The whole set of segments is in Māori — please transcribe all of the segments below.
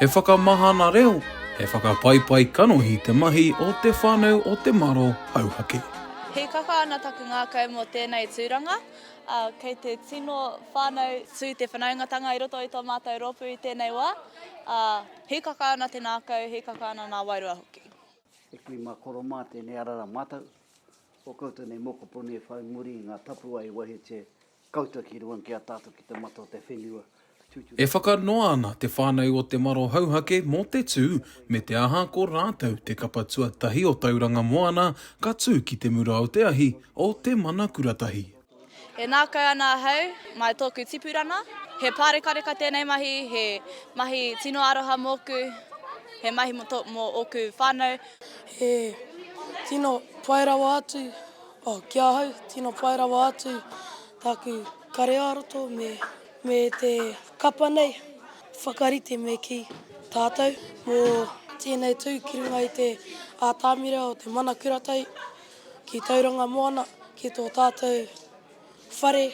He whakamahana reo, he whakapaipai kanohi te mahi o te whānau o Te Maro Hauhake. He kaka ana taku ngā kau mō tēnei tūranga, kei te tino whānau tū te whanaungatanga I roto I tō mātou roopu I tēnei wā. He kaka ana te nākau, he kaka ana ngā wairua hoki. E kui mā koro mā tēnei arara mātau, o koutou nei mokopone e whai muri ngā tapu ai wahi te koutou ki ruan ki a tātou ki te mato te whenua. E whakanoa ana te whānau o Te Maro Hauhake mō te tū me te aha ko rātou te kapa tuatahi o Tauranga Moana ka tū ki te mura o te ahi o Te Mana Kuratahi. He nākau ana hau, mai tōku tipurana. He pārekareka tēnei mahi, he mahi tino aroha mōku, he mahi mō oku whānau. He tino pairawa atu, kia hau, tino pairawa atu, taku kare aroto me te kapa nei, whakarite me ki tātou, mō tēnei tū ki runga I te ātāmira o Te Mana Kuratahi, ki Tauranga Moana, ki tō tātou whare.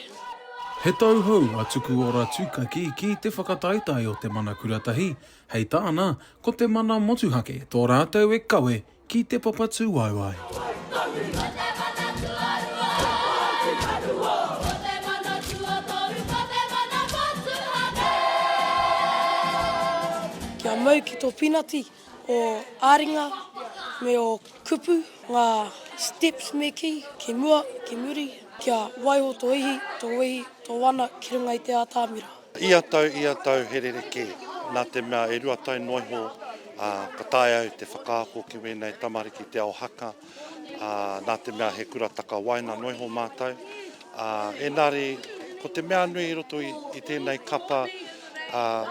He tauhou a Tukuora Tukaki ki te whakataitai o Te Mana Kuratahi, hei tāna ko te mana motuhake tō rātou e kawe ki te papatū waiwai. Kia mau ki tō pinati o āringa me o kupu, ngā steps me ki mua, ki muri, kia waiho tō ihi, tō wana ki runga I te ātāmira. Ia tau herereke, nā te mea e rua tai noiho, ka tae au te whakaako ki wenei tamariki te Aukaha, nā te mea he kurataka waina noiho mātou. Engari, ko te mea nui roto I tēnei kapa,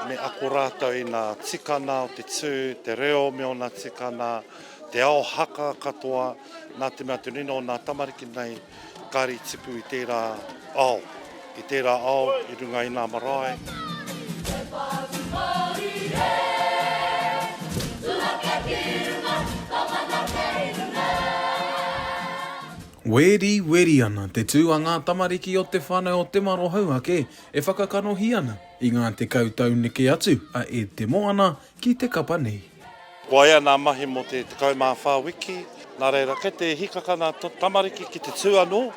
me ako rātou I nā tikana o te tū, te reo me o nā tikana, te Aukaha katoa, nā te mea te rino o nā tamariki nei, kari tipu I tērā ao. I tērā ao, I runga I nā marae. Weri ana te tū a ngā tamariki o te whānau o Te Maro Hauhake e whakakanohi ana I ngā te kautau neke atu a Ed Te Moana ki te kapa nei. Kua ea nā mahi mo te kaumā whāwiki, nā reira kei te hikakana tamariki ki te tū anō,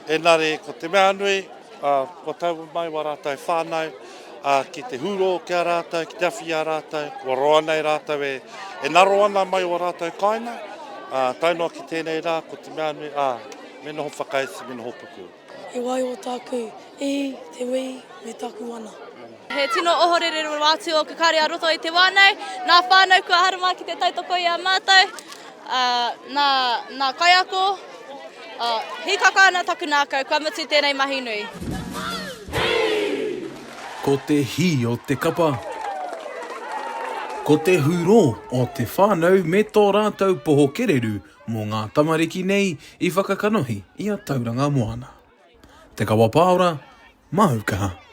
engari ko te mea nui, ko tau mai wa rātou whānau, ki te huro ki a rātou, ki te awhi a rātou, kua roa nei rātou e naro ana mai wa rātou kaina, taunua ki tēnei rā, ko te mea nui, me noho whakaisi, me noho puku. E wai o tāku e, te wei, me tāku wana. He tino ohorerero wātu o ka kare a roto I te Whānau, nā whānau kua harama ki te tautoko I a mātou, nā kaiako, he kaka ana taku nākau, kua mutu tēnei mahi nui. Ko te hi o te kapa. Ko te huro o te whānau me tō rātou Pūkōrero mō ngā tamariki nei I whakakanohi I a Tauranga Moana. Te kawa pāora, Aukaha.